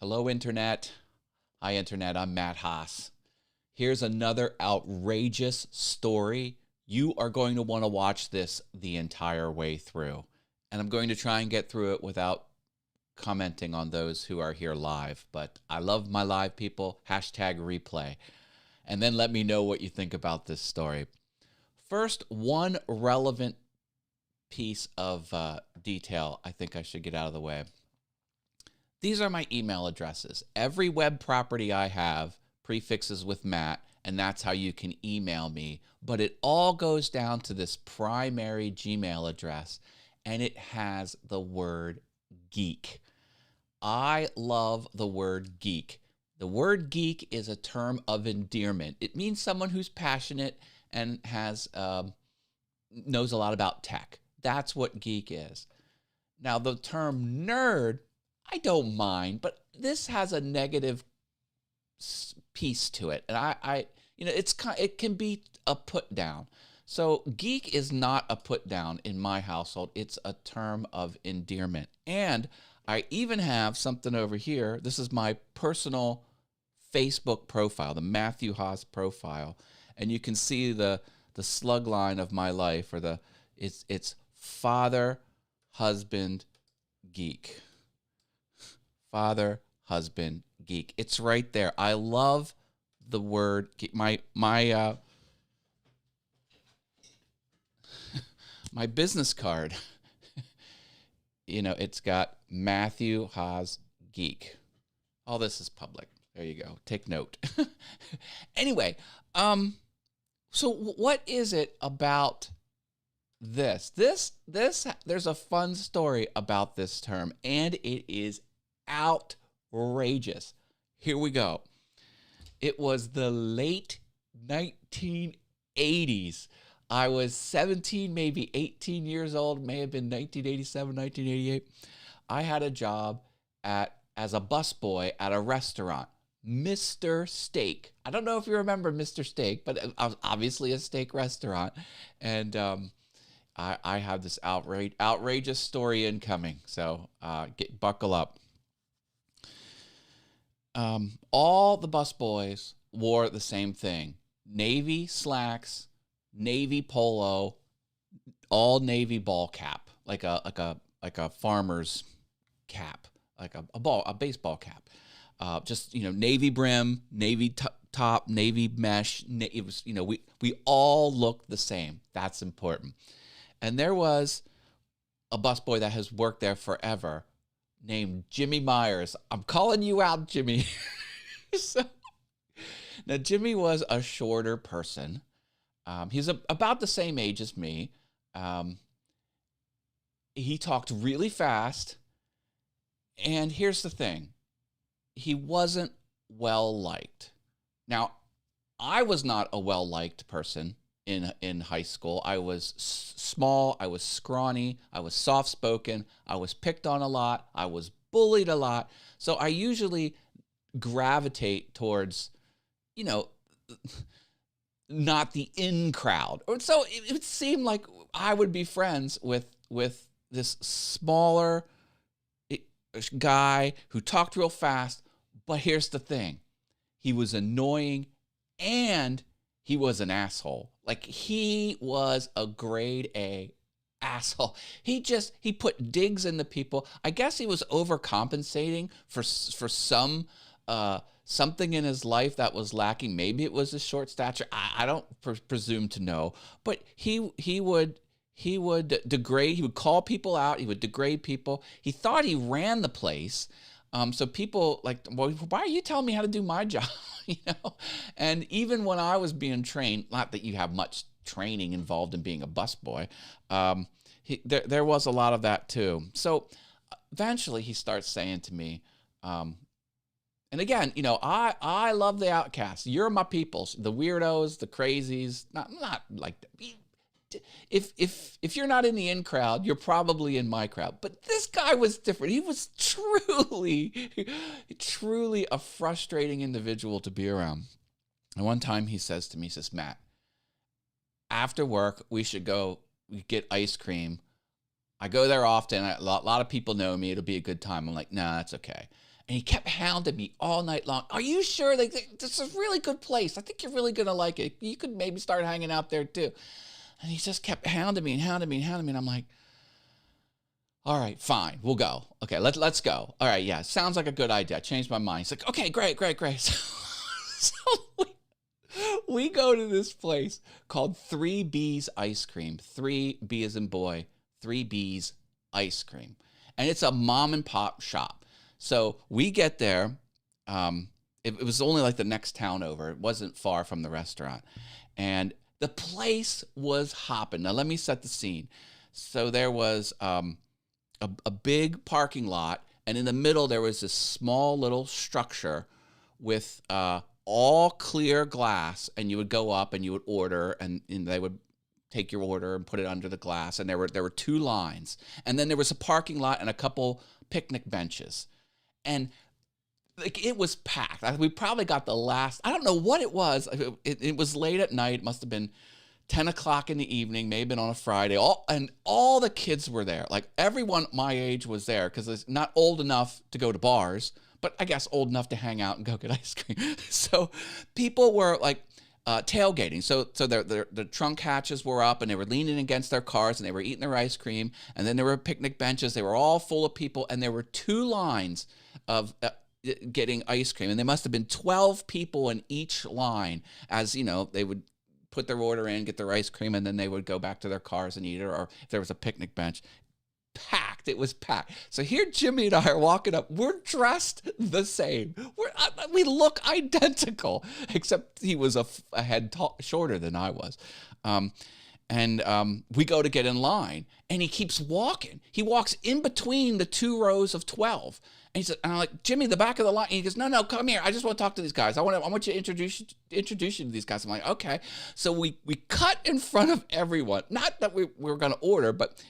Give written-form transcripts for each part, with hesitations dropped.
Hello, Internet. Hi, Internet. I'm Matt Haas. Here's another outrageous story. You are going to want to watch this the entire way through. And I'm going to try and get through it without commenting on those who are here live. But I love my live people. Hashtag replay. And then let me know what you think about this story. First, one relevant piece of detail I think I should get out of the way. These are my email addresses. Every web property I have prefixes with Matt, and that's how you can email me. But it all goes down to this primary Gmail address, and it has the word geek. I love the word geek. The word geek is a term of endearment. It means someone who's passionate and has knows a lot about tech. That's what geek is. Now, the term nerd, I don't mind, but this has a negative piece to it, and it can be a put down. So geek is not a put down in my household. It's a term of endearment. And I even have something over here. This is my personal Facebook profile, the Matthew Haas profile, and you can see the slug line of my life, or it's father, husband, geek. Father, husband, geek. It's right there. I love the word geek. My business card, it's got Matthew Haas geek. All this is public. There you go. Take note. Anyway, so what is it about this? There's a fun story about this term, and it is outrageous. Here we go. It was the late 1980s. I was 17, maybe 18 years old, may have been 1987, 1988. I had a job as a busboy at a restaurant, Mr. Steak. I don't know if you remember Mr. Steak, but it was obviously a steak restaurant. And I have this outrageous story incoming. So buckle up. All the busboys wore the same thing: navy slacks, navy polo, all navy ball cap, like a farmer's cap, like a baseball cap. Just navy brim, navy top, navy mesh. It was we all looked the same. That's important. And there was a busboy that has worked there forever, named Jimmy Myers. I'm calling you out, Jimmy. Now, Jimmy was a shorter person. He's about the same age as me. He talked really fast. And here's the thing. He wasn't well-liked. Now, I was not a well-liked person in high school. I was small, I was scrawny, I was soft-spoken, I was picked on a lot, I was bullied a lot. So I usually gravitate towards, not the in crowd. So it would seem like I would be friends with this smaller guy who talked real fast. But here's the thing. He was annoying and he was an asshole. Like, he was a grade A asshole. He put digs into people. I guess he was overcompensating for some something in his life that was lacking. Maybe it was his short stature. I don't presume to know. But he would degrade. He would call people out. He would degrade people. He thought he ran the place. So people like, well, why are you telling me how to do my job? And even when I was being trained, not that you have much training involved in being a busboy, there was a lot of that too. So eventually he starts saying to me, and again, I love the outcasts. You're my peoples, the weirdos, the crazies. Not like if you're not in the in crowd, you're probably in my crowd. But this guy was different. He was truly a frustrating individual to be around. And one time he says to me, Matt, after work, we should go get ice cream. I go there often. A lot of people know me. It'll be a good time. I'm like, nah, that's okay. And he kept hounding me all night long. Are you sure? Like, this is a really good place. I think you're really going to like it. You could maybe start hanging out there too. And he just kept hounding me and hounding me and hounding me. And I'm like, all right, fine, we'll go. Okay, let's go. All right, yeah, sounds like a good idea. I changed my mind. He's like, okay, great. So we go to this place called 3B's Ice Cream. 3B as in boy, 3B's Ice Cream. And it's a mom and pop shop. So we get there. It was only like the next town over. It wasn't far from the restaurant. And the place was hopping. Now, let me set the scene. So there was a big parking lot. And in the middle, there was this small little structure with all clear glass. And you would go up and you would order. And they would take your order and put it under the glass. And there were 2 lines. And then there was a parking lot and a couple picnic benches. And like, it was packed. We probably got the last, I don't know what it was. It was late at night. It must have been 10 o'clock in the evening, may have been on a Friday. All the kids were there. Like, everyone my age was there, because it's not old enough to go to bars, but I guess old enough to hang out and go get ice cream. So people were like tailgating. So the trunk hatches were up, and they were leaning against their cars, and they were eating their ice cream. And then there were picnic benches. They were all full of people, and there were 2 lines of getting ice cream. And there must have been 12 people in each line, as you know, they would put their order in, get their ice cream, and then they would go back to their cars and eat it, or if there was a picnic bench. Packed. It was packed. So here Jimmy and I are walking up. We're dressed the same. We look identical, except he was a head shorter than I was. We go to get in line, and he keeps walking. He walks in between the 2 rows of 12. And he said, and I'm like, Jimmy, the back of the line. And he goes, no, come here. I just want to talk to these guys. I want you to introduce you to these guys. I'm like, okay. So we cut in front of everyone. Not that we were going to order, but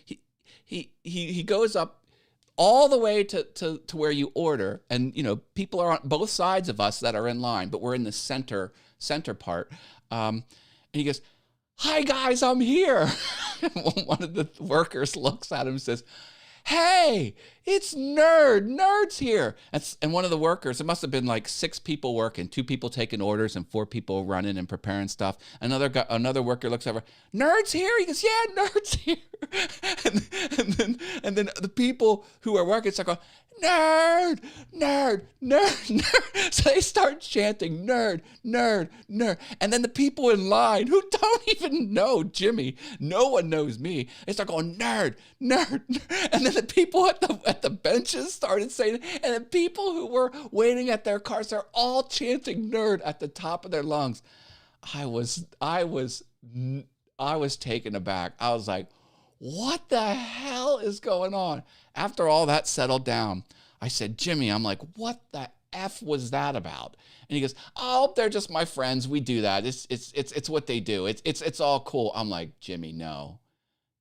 he goes up all the way to where you order. And, you know, people are on both sides of us that are in line, but we're in the center part. And he goes, hi, guys, I'm here. One of the workers looks at him and says, hey, it's Nerd's here. And one of the workers, it must have been like 6 people working, 2 people taking orders and 4 people running and preparing stuff. Another worker looks over, Nerd's here? He goes, yeah, Nerd's here. and then the people who are working start going, nerd. So they start chanting, nerd. And then the people in line who don't even know Jimmy, no one knows me, they start going, nerd. And then the people at the benches started saying it. And the people who were waiting at their cars, they're all chanting nerd at the top of their lungs. I was taken aback. I was like, what the hell is going on? After all that settled down, I said, Jimmy, I'm like, what the F was that about? And he goes, oh, they're just my friends. We do that. It's what they do. It's all cool. I'm like, Jimmy, no.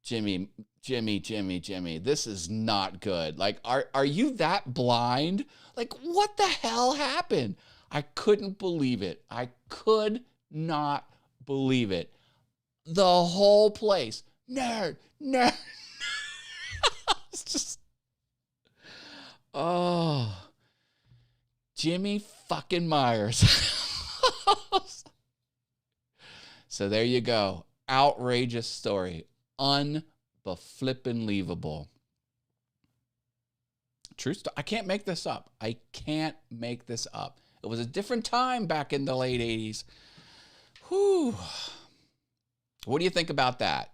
Jimmy, this is not good. Like, are you that blind? Like, what the hell happened? I couldn't believe it. I could not believe it. The whole place, nerd. It's just, oh, Jimmy fucking Myers. So there you go. Outrageous story. Unbeflippin'-lievable. True story. I can't make this up. It was a different time back in the late 80s. Whew. What do you think about that?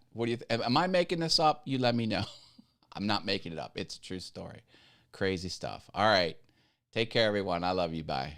Am I making this up? You let me know. I'm not making it up. It's a true story. Crazy stuff. All right. Take care, everyone. I love you. Bye.